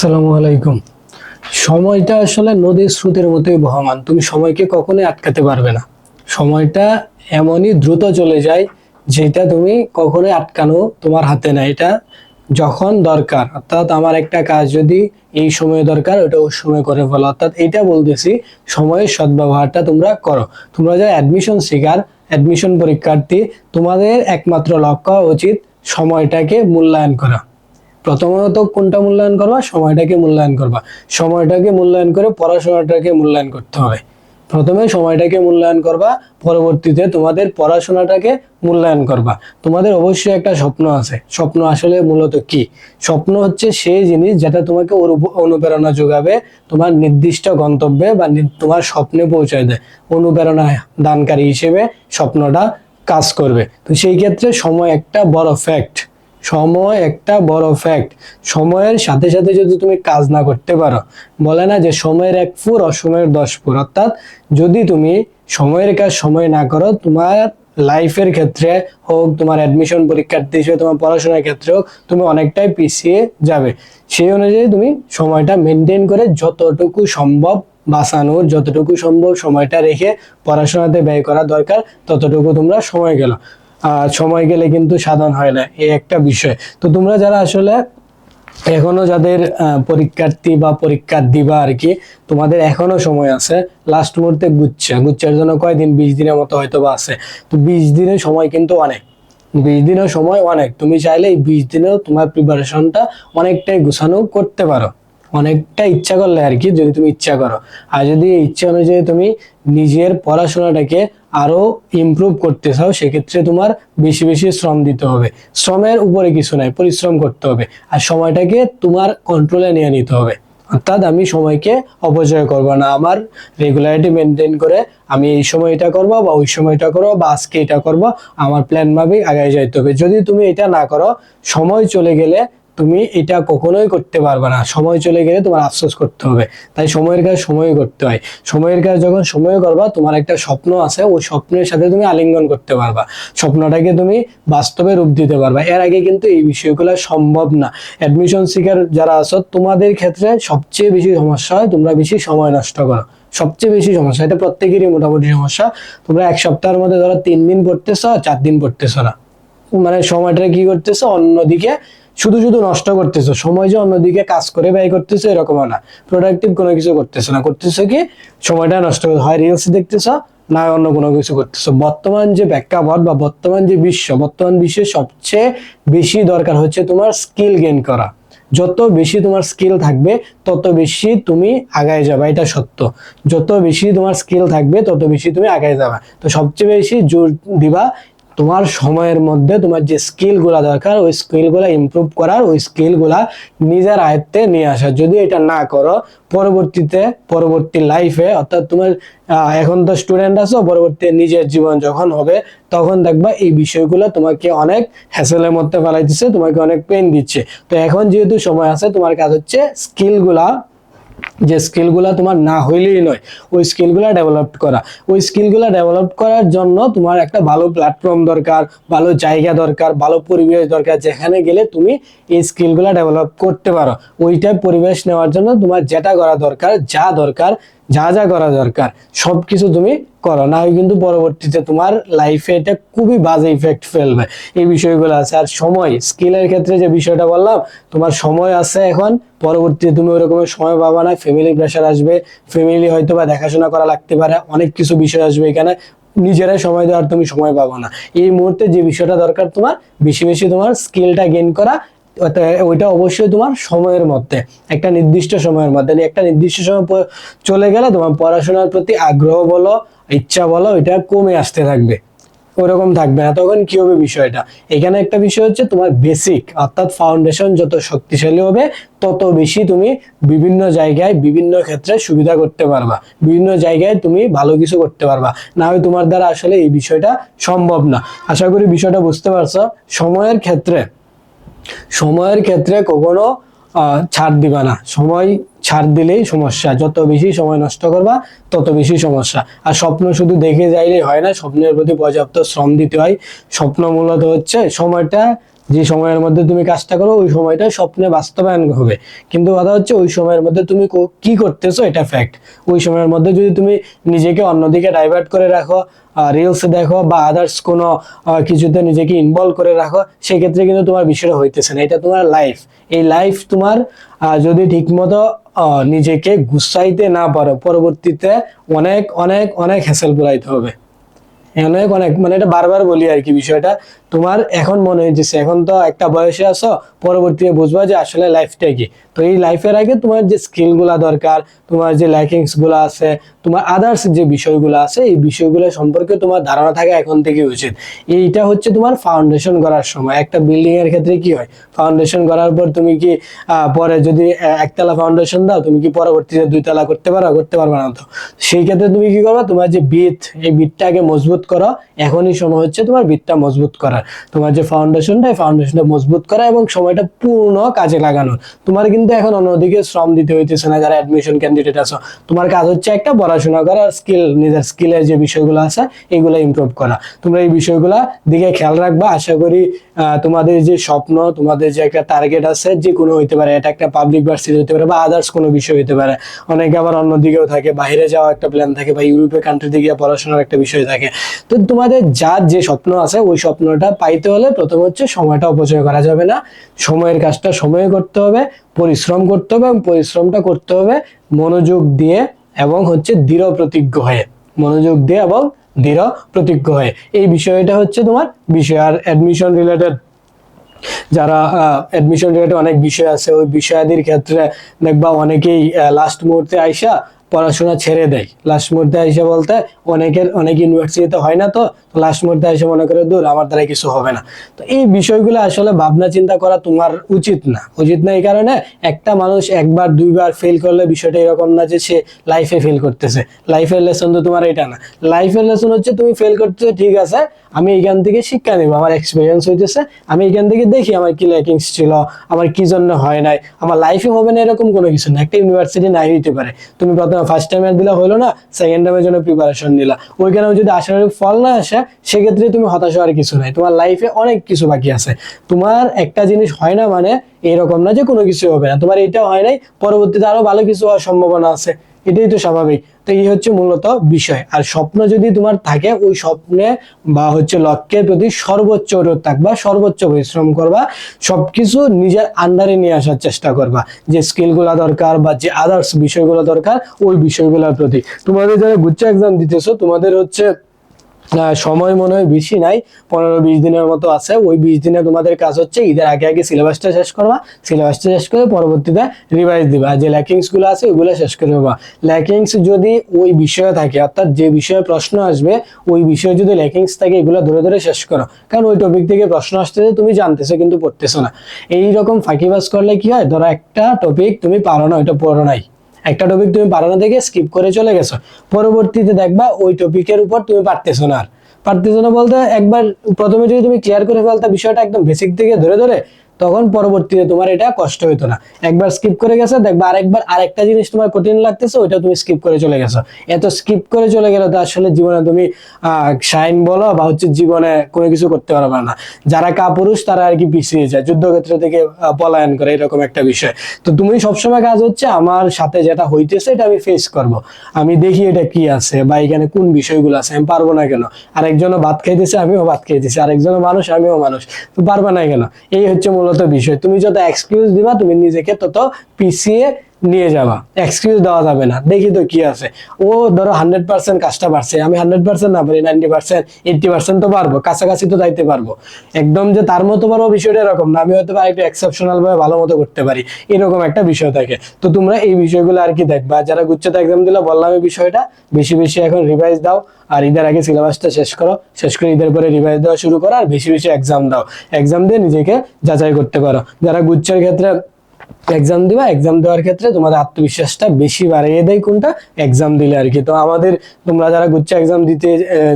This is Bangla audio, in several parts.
আসসালামু আলাইকুম। সময়টা আসলে নদীর স্রোতের মতোই বহমান, তুমি সময়কে কখনোই আটকাতে পারবে না। সময়টা এমনই দ্রুত চলে যায় যেটা তুমি কখনোই আটকানো তোমার হাতে নাই। এটা যখন দরকার, অর্থাৎ আমার একটা কাজ যদি এই সময়ে দরকার ওটা ওই সময় করে ফেলো। অর্থাৎ এটা বলতেছি, সময়ের সদ্ব্যবহারটা তোমরা করো। তোমরা যারা অ্যাডমিশন শিকার, অ্যাডমিশন পরীক্ষার্থী, তোমাদের একমাত্র লক্ষ্য উচিত সময়টাকে মূল্যায়ন করা। প্রথমত কোনটা মূল্যায়ন করবা? সময়টাকে মূল্যায়ন করবা। সময়টাকে মূল্যায়ন করে পড়াশোনাটাকে মূল্যায়ন করতে হবে। প্রথমে সময়টাকে মূল্যায়ন করবা, পরবর্তীতে তোমাদের পড়াশোনাটাকে মূল্যায়ন করবা। তোমাদের অবশ্যই একটা স্বপ্ন আছে। স্বপ্ন আসলে মূলত কি? স্বপ্ন হচ্ছে সেই জিনিস যেটা তোমাকে অনুপ্রেরণা যোগাবে তোমার নির্দিষ্ট গন্তব্যে বা তোমার স্বপ্নে পৌঁছায় দেয়। অনুপ্রেরণা দানকারী হিসেবে স্বপ্নটা কাজ করবে। তো সেই ক্ষেত্রে সময় একটা বড় ফ্যাক্ট। সময় একটা বড় ফ্যাক্ট। সময়ের সাথে সাথে যদি তুমি কাজ না করতে পারো, বলে না যে সময়ের 1 ফুর অসময়ের 10 ফুর। অর্থাৎ যদি তুমি সময়ের কাজ সময় না করো, তোমার লাইফের ক্ষেত্রে হোক, তোমার অ্যাডমিশন পরীক্ষার্থী হিসেবে তোমার পড়াশোনার ক্ষেত্রে হোক, তুমি অনেকটাই পিছিয়ে যাবে। সেই অনুযায়ী তুমি সময়টা মেনটেন করে যতটুকু সম্ভব বাঁচানোর, যতটুকু সম্ভব সময়টা রেখে পড়াশোনাতে ব্যয় করা দরকার, ততটুকু তোমরা সময় গেল। সময় গেলে কিন্তু সাধন হয় না, এই একটা বিষয়। তো তোমরা যারা আসলে এখনো যাদের পরীক্ষার্থী বা পরীক্ষা দিবা আর কি, তোমাদের এখনো সময় আছে। লাস্ট মুহূর্তে গুচ্ছের জন্য কয়দিন, 20 দিনের মতো হয়তো বা আছে। তো 20 দিনের সময় কিন্তু অনেক। 20 দিনের সময় অনেক। তুমি চাইলে এই 20 দিনেও তোমার প্রিপারেশনটা অনেকটাই গুছানো করতে পারো, অনেকটা ইচ্ছা করলে আর কি, যদি তুমি ইচ্ছা করো। আর যদি এই ইচ্ছা অনুযায়ী তুমি নিজের পড়াশোনাটাকে আরো ইমপ্রুভ করতে চাও, সেক্ষেত্রে তোমার বেশি বেশি শ্রম দিতে হবে। শ্রমের উপরে কিছু নাই, পরিশ্রম করতে হবে। আর সময়টাকে তোমার কন্ট্রোলে নিয়ে নিতে হবে। অর্থাৎ আমি সময়কে অপচয় করব না, আমার রেগুলারিটি মেনটেন করে আমি এই সময় এটা করবো বা ওই সময় এটা করবো বা আজকে এটা করবো, আমার প্ল্যান ভাবেই আগায় যাইতে হবে। যদি তুমি এটা না করো, সময় চলে গেলে তুমি এটা কখনোই করতে পারবে না। সময় চলে গেলে তোমার আফসোস করতে হবে। তাই সময়ের কাজ সময় করতে হয়। সময়ের কাজ যখন সময় করবা, তোমার একটা স্বপ্ন আছে, ওই স্বপ্নের সাথে তুমি আলিঙ্গন করতে পারবা, স্বপ্নটাকে তুমি বাস্তবে রূপ দিতে পারবা। এর আগে কিন্তু এই বিষয়গুলো সম্ভব না। অ্যাডমিশন সিকার যারা আছো, তোমাদের ক্ষেত্রে সবচেয়ে বেশি সমস্যা হয়, তোমরা বেশি সময় নষ্ট করো। সবচেয়ে বেশি সমস্যা, এটা প্রত্যেকেরই মোটামুটি সমস্যা। তোমরা এক সপ্তাহের মধ্যে ধরো 3 দিন পড়তেছ, 4 দিন পড়তেছ না। মানে সময়টা কি করতেছো, অন্যদিকে শুধু শুধু নষ্ট করতেছো। সময় যে অন্যদিকে কাজ করে ব্যয় করতেছো এরকম না, প্রোডাক্টিভ কোনো কিছু করতেছো না। করতেছো কি, সময়টা নষ্ট করে হয় রিলস দেখতেছো, না অন্য কোনো কিছু করতেছো। বর্তমান যে প্রেক্ষাপট বা বর্তমান যে বর্তমান বিশ্বে সবচেয়ে বেশি দরকার হচ্ছে তোমার স্কিল গেইন করা। যত বেশি তোমার স্কিল থাকবে, তত বেশি তুমি আগায় যাবে, এটা সত্য। যত বেশি তোমার স্কিল থাকবে, তত বেশি তুমি আগায় যাবে। তো সবচেয়ে বেশি জোর দিবা তোমার সময়ের মধ্যে তোমার যে স্কিলগুলা দরকার, ওই স্কিলগুলা ইমপ্রুভ করার, ওই স্কিলগুলা নিজের আয়ত্তে নিয়ে আসার। যদি এটা না করো, পরবর্তী লাইফে, অর্থাৎ তোমার এখন তো স্টুডেন্ট আছো, পরবর্তী নিজের জীবন যখন হবে, তখন দেখবা এই বিষয়গুলো তোমাকে অনেক হ্যাসেলের মধ্যে ফেলাইতেছে, তোমাকে অনেক পেন দিচ্ছে। তো এখন যেহেতু সময় আছে, তোমার কাজ হচ্ছে স্কিলগুলা, যে স্কিলগুলা তোমার না হইলেই নয়, ওই স্কিলগুলা ডেভেলপ করা। ওই স্কিলগুলা ডেভেলপ করার জন্য তোমার একটা ভালো প্ল্যাটফর্ম দরকার, ভালো জায়গা দরকার, ভালো পরিবেশ দরকার, যেখানে গেলে তুমি এই স্কিলগুলা ডেভেলপ করতে পারো। ওইটা পরিবেশ নেওয়ার জন্য তোমার যেটা করা দরকার, যা যা করা দরকার সবকিছু তুমি করো। না হয় কিন্তু পরবর্তীতে তোমার লাইফে এটা খুবই বাজে ইফেক্ট ফেলবে। এই বিষয়গুলো আছে। আর সময়, স্কিলের ক্ষেত্রে যে বিষয়টা বললাম, তোমার সময় আছে এখন, পরবর্তীতে তুমি ওই রকমের সময় পাবা না। ফ্যামিলি প্রেশার আসবে, ফ্যামিলি হয়তো বা দেখাশোনা করা লাগতে পারে, অনেক কিছু বিষয় আসবে এখানে, নিজেরাই সময় দেওয়ার তুমি সময় পাবো না। এই মুহূর্তে যে বিষয়টা দরকার তোমার, বেশি বেশি তোমার স্কিলটা গেইন করা। ওইটা অবশ্যই তোমার সময়ের মধ্যে, একটা নির্দিষ্ট সময়ের মধ্যে। একটা নির্দিষ্ট সময় চলে গেলে তোমার পড়াশোনার প্রতি আগ্রহ বলো, ইচ্ছা বলো, এটা কমে আসতে থাকবে, ওরকম থাকবে না। তখন কি হবে বিষয়টা, এখানে একটা বিষয় হচ্ছে তোমার বেসিক, অর্থাৎ ফাউন্ডেশন যত শক্তিশালী হবে, তত বেশি তুমি বিভিন্ন জায়গায় বিভিন্ন ক্ষেত্রে সুবিধা করতে পারবা, বিভিন্ন জায়গায় তুমি ভালো কিছু করতে পারবা। না হয় তোমার দ্বারা আসলে এই বিষয়টা সম্ভব না। আশা করি বিষয়টা বুঝতে পারছো। সময়ের ক্ষেত্রে কখনো ছাড় দিবা না। সময় ছাড় দিলেই সমস্যা। যত বেশি সময় নষ্ট করবা, তত বেশি সমস্যা। আর স্বপ্ন শুধু দেখে যাইলেই হয় না, স্বপ্নের প্রতি পর্যাপ্ত শ্রম দিতে হয়। স্বপ্ন মূলত হচ্ছে সময়টা যে সময়ের মধ্যে তুমি কাজটা করো ওই সময়টা স্বপ্নে বাস্তবায়ন হবে, কিন্তু কথা হচ্ছে ওই সময়ের মধ্যে তুমি কি করতেছো এটা ফ্যাক্ট। ওই সময়ের মধ্যে যদি তুমি নিজেকে অন্যদিকে ডাইভার্ট করে রাখো, রিলস দেখো বা আদার্স কোনো কিছুতে নিজেকে ইনভলভ করে রাখো, সেক্ষেত্রে কিন্তু তোমার বিষয়টা হইতেছে না। এটা তোমার লাইফ, এই লাইফ তোমার যদি ঠিকমতো নিজেকে গুছাইতে না পারো, পরবর্তীতে অনেক অনেক অনেক হ্যাসেল পুরাইতে হবে। অনেক অনেক মানে এটা বারবার বলি আর কি বিষয়টা। তোমার এখন মনে হয়েছে এখন তো একটা বয়সে আছো, পরবর্তীতে বুঝবা যে আসলে লাইফটা কি। তো এই লাইফের আগে তোমার যে স্কিল গুলা দরকার, তোমার যে ল্যাকিংস গুলা আছে, তোমার আদার্স যে বিষয়গুলো আছে, এই বিষয়গুলো সম্পর্কে তোমার ধারণা থাকা এখন থেকে উচিত। এইটা হচ্ছে তোমার ফাউন্ডেশন করার সময়। একটা বিল্ডিং এর ক্ষেত্রে কি হয়, ফাউন্ডেশন করার পর তুমি কি পরে যদি একতলা ফাউন্ডেশন দাও, তুমি কি পরবর্তীতে দুইতলা করতে পারো? করতে পারবে না। তো সেই ক্ষেত্রে তুমি কি করবে, তোমার যে ভিত, এই ভিতটা আগে মজবুত করো। এখনই সময় হচ্ছে তোমার ভিতটা মজবুত করার, তোমার যে ফাউন্ডেশনটা, এই ফাউন্ডেশনটা মজবুত করা এবং সময়টা পূর্ণ কাজে লাগানো। তোমার কিন্তু এখন অন্যদিকে শ্রম দিতে হইতেছে না। যারা অ্যাডমিশন ক্যান্ডিডেট আছো, তোমার কাজ হচ্ছে একটা পড়াশোনা করা, স্কিল, নিজের স্কিলের যে বিষয়গুলো আছে এগুলো ইমপ্রুভ করা। তোমরা এই বিষয়গুলা দিকে খেয়াল রাখবা। আশা করি তোমাদের যে স্বপ্ন, তোমাদের যে একটা টার্গেট আছে, যে কোনো হইতে পারে, এটা একটা পাবলিক ভার্সিটি হতে পারে বা আদার্স কোনো বিষয় হতে পারে। অনেকে আবার অন্যদিকেও থাকে, বাইরে যাওয়া একটা প্ল্যান থাকে বা ইউরোপীয় কান্ট্রিতে গিয়ে পড়াশোনার একটা বিষয় থাকে। তো তোমাদের যার যে স্বপ্ন আছে, ওই স্বপ্নটা পাইতে হলে প্রথম হচ্ছে সময়টা অপচয় করা যাবে না। সময়ের কাজটা সময়ে করতে হবে, পরিশ্রম করতে হবে এবং পরিশ্রমটা করতে হবে মনোযোগ দিয়ে এবং হচ্ছে দৃঢ় প্রতিজ্ঞ হয়ে। মনোযোগ দিয়ে এবং দৃঢ় প্রতিজ্ঞ হয়ে, এই বিষয়টা হচ্ছে তোমার বিষয়। আর অ্যাডমিশন রিলেটেড যারা অ্যাডমিশন রিলেটেড অনেক বিষয় আছে, ওই বিষয়াদির ক্ষেত্রে দেখবা অনেকেই লাস্ট মুহূর্তে আইসা পড়াশোনা ছেড়ে দেয়। লাস্ট মুহূর্তে আইসা বলতে অনেক ইউনিভার্সিটিতে হয় না, তো লাস্ট মুহূর্তে এসে মনে করে দূর, আমার দ্বারা কিছু হবে না। তো এই বিষয়গুলো আসলে ভাবনা চিন্তা করা তোমার উচিত না। এই কারণে একটা মানুষ একবার দুইবার ফেল করলে বিষয়টা এরকম না যে সে লাইফে ফেল করতেছে। লাইফের লেসন তো তোমার এটা না। লাইফের লেসন হচ্ছে তুমি ফেল করতেছো, ঠিক আছে, আমি এখান থেকে শিক্ষা নেবো, আমার এক্সপিরিয়েন্স হইতেছে, আমি এখান থেকে দেখি আমার কি ল্যাকিংস ছিল, আমার কি জন্য হয় নাই, আমার লাইফে হবে না এরকম কোনো কিছু না। একটা ইউনিভার্সিটি নাই হইতে পারে, তুমি প্রথমে ফার্স্ট টাইমে দিলা হলো না, সেকেন্ড টাইমের জন্য প্রিপারেশন নিলা, ওইখানেও যদি আশানুরূপ ফল না আসে, সেক্ষেত্রে তুমি হতাশ হওয়ার কিছু নাই। তোমার লাইফে অনেক কিছু বাকি আছে। তোমার একটা জিনিস হয় না মানে এরকম না যে কোনো কিছু হবে না। তোমার এটা হয় নাই, পরবর্তীতে আরো ভালো কিছু হওয়ার সম্ভাবনা আছে, এটাই তো স্বাভাবিক। তো এই হচ্ছে মূলত বিষয়। আর স্বপ্ন যদি তোমার থাকে, ওই স্বপ্নে বা হচ্ছে লক্ষ্যের প্রতি সর্বোচ্চ অনুরোধ থাকবা, সর্বোচ্চ পরিশ্রম করবা, সবকিছু নিজের আন্ডারে নিয়ে আসার চেষ্টা করবা। যে স্কিল গুলা দরকার বা যে আদার্স বিষয়গুলো দরকার, ওই বিষয়গুলোর প্রতি। তোমাদের যারা গুচ্ছ এক্সাম দিতেছো, তোমাদের হচ্ছে সময় মনে হয় বেশি নাই, 15-20 দিনের মতো আছে। ওই 20 দিনে তোমাদের কাজ হচ্ছে ঈদের আগে আগে সিলেবাসটা শেষ করবা। সিলেবাসটা শেষ করে পরবর্তীতে রিভাইজ দিবা। যে ল্যাকিংস গুলো আছে ওইগুলো শেষ করে দেবা। ল্যাকিংস যদি ওই বিষয়ে থাকে, অর্থাৎ যে বিষয়ে প্রশ্ন আসবে ওই বিষয়ে যদি ল্যাকিংস থাকে, এগুলো ধরে ধরে শেষ করো। কারণ ওই টপিক থেকে প্রশ্ন আসতেছে, তুমি জানতেছো কিন্তু পড়তেছো না। এইরকম ফাঁকিবাজ করলে কি হয়, ধরো একটা টপিক তুমি পারো না, ওইটা পড়ো নাই, একটা টপিক তুমি পারো না দেখে স্কিপ করে চলে গেছো, পরবর্তীতে দেখবা ওই টপিকের উপর তুমি পারতেছো না। আর পারতেছো না বলতে, একবার প্রথমে যদি তুমি ক্লিয়ার করে ফেলতা বিষয়টা একদম বেসিক থেকে ধরে ধরে, তখন পরবর্তীতে তোমার এটা কষ্ট হইতো না। একবার স্কিপ করে গেছে, দেখবা আরেকবার আরেকটা জিনিস তোমার কঠিন লাগতেছে, ওইটা তুমি স্কিপ করে চলে গেছো। এত স্কিপ করে চলে গেলে তো আসলে জীবনে তুমি শাইন বলো বা হচ্ছে জীবনে কোনো কিছু করতে পারবে না। যারা কাপুরুষ তারা আর কি পিছিয়ে যায়, যুদ্ধক্ষেত্র থেকে পলায়ন করে, এরকম একটা বিষয়। তো তুমি সবসময় কাজ হচ্ছে আমার সাথে যেটা হইতেছে এটা আমি ফেস করব, আমি দেখি এটা কি আছে বা এখানে কোন বিষয়গুলো আছে, আমি পারবো না কেন? আরেকজনও ভাত খাইতেছে, আমিও ভাত খাইতেছি, আরেকজনও মানুষ, আমিও মানুষ, তো পারবা না কেন? এই হচ্ছে মূলত বিষয়। তুমি যত এক্সকিউজ দিবা, তুমি নিজেকে তত পিছিয়ে নিয়ে যাবা। এক্সকিউজ দেওয়া যাবে না, দেখি তো কি আছে। ও ধরো 100% কাজটা পারছে, আমি 100% না পারি, 90% 80% তো পারবো, কাছাকাছি তো যাইতে পারবো। একদম যে তার মতো পারবো বিষয়টা এরকম না, আমি হয়তো একটু এক্সেপশনাল ভাবে ভালো মতো করতে পারি, এরকম একটা বিষয় থাকে। তো তোমরা এই বিষয়গুলো আর কি দেখবা। যারা গুচ্ছতে এক্সাম দিলে বললাম এই বিষয়টা, বেশি বেশি এখন রিভাইজ দাও। আর ঈদের আগে সিলেবাসটা শেষ করো, শেষ করে ঈদের পরে রিভাইজ দেওয়া শুরু করো, আর বেশি বেশি এক্সাম দাও। এক্সাম দিয়ে নিজেকে যাচাই করতে পারো। যারা গুচ্ছের ক্ষেত্রে এক্সাম দিবা, এক্সাম দেওয়ার ক্ষেত্রে তোমাদের আত্মবিশ্বাসটা বেশি বাড়িয়ে দেয় কোনটা, এক্সাম দিলে আর কি। তো আমাদের তোমরা যারা গুচ্ছ এক্সাম দিতে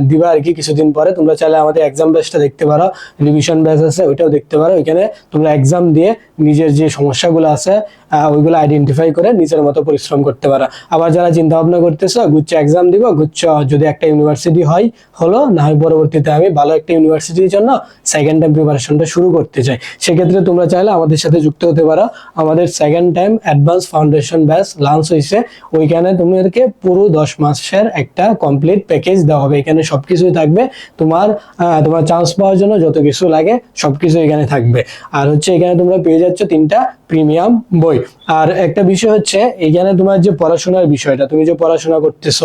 দিবা আর কি কিছুদিন পরে, তোমরা চাইলে আমাদের এক্সাম ব্যাচটা দেখতে পারো, রিভিশন ব্যাচ আছে ওইটাও দেখতে পারো। ওইখানে তোমরা এক্সাম দিয়ে নিজের যে সমস্যাগুলো আছে ওইগুলো আইডেন্টিফাই করে নিজের মতো পরিশ্রম করতে পারো। আবার যারা চিন্তা ভাবনা করতেছো গুচ্ছ এক্সাম দিব, গুচ্ছ যদি একটা ইউনিভার্সিটি হয় হলো, না হয় পরবর্তীতে আমি ভালো একটা ইউনিভার্সিটির জন্য সেকেন্ড টাইম প্রিপারেশনটা শুরু করতে চাই, সেক্ষেত্রে তোমরা চাইলে আমাদের সাথে যুক্ত হতে পারো। আমাদের second time advance foundation batch launch হয়েছে, ওইখানে তোমাদেরকে পুরো 10 মাসের একটা কমপ্লিট প্যাকেজ দেওয়া হবে। এখানে সবকিছুই থাকবে, তোমার তোমার চান্স পাওয়ার জন্য যত কিছু লাগে সবকিছু এখানে থাকবে। আর হচ্ছে এখানে তোমরা পেয়ে যাচ্ছ 3টা প্রিমিয়াম বই। আর একটা বিষয় হচ্ছে এখানে তোমার যে পড়াশোনার বিষয়টা, তুমি যে পড়াশোনা করতেছ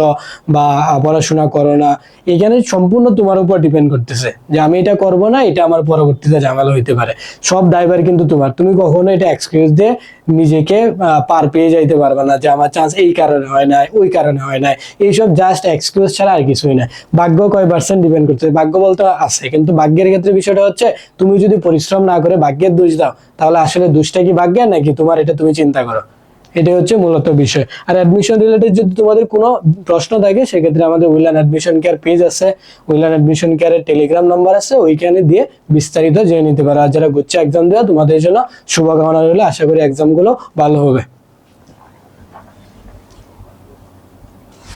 বা পড়াশোনা করো না, এখানে সম্পূর্ণ তোমার উপর ডিপেন্ড করতেছে যে আমি এটা করব না, এটা আমার পরবর্তীতে ঝামেলা হইতে পারে। সব দায়ভার কিন্তু তোমার, তুমি কখনো এটা এক্সকিউজ দিয়ে নিজেকে পার পেয়ে যাইতে পারবে না যে আমার চান্স এই কারণে হয় না, ওই কারণে হয় না। এইসব জাস্ট এক্সকিউজ ছাড়া আর কিছুই না। ভাগ্য কয় পার্সেন্ট ডিপেন্ড করতেছে, ভাগ্য বলতে আছে, কিন্তু ভাগ্যের ক্ষেত্রে বিষয়টা হচ্ছে তুমি যদি পরিশ্রম না করে ভাগ্যের দোষ দাও, তাহলে আসলে দোষটা কি ভাগ্যের নাকি তোমার, এটা তুমি চিন্তা করো। এটাই হচ্ছে মূলত বিষয়। আর অ্যাডমিশন রিলেটেড যদি তোমাদের কোনো প্রশ্ন থাকে, সেক্ষেত্রে আমাদের উইলান অ্যাডমিশন কেয়ার পেজ আছে, উইলান অ্যাডমিশন কেয়ারের টেলিগ্রাম নাম্বার আছে, ওইখানে দিয়ে বিস্তারিত জেনে নিতে পারো। আর যারা গুচ্ছ এক্সাম দেওয়া, তোমাদের জন্য শুভকামনা রইলো, আশা করি এক্সাম গুলো ভালো হবে।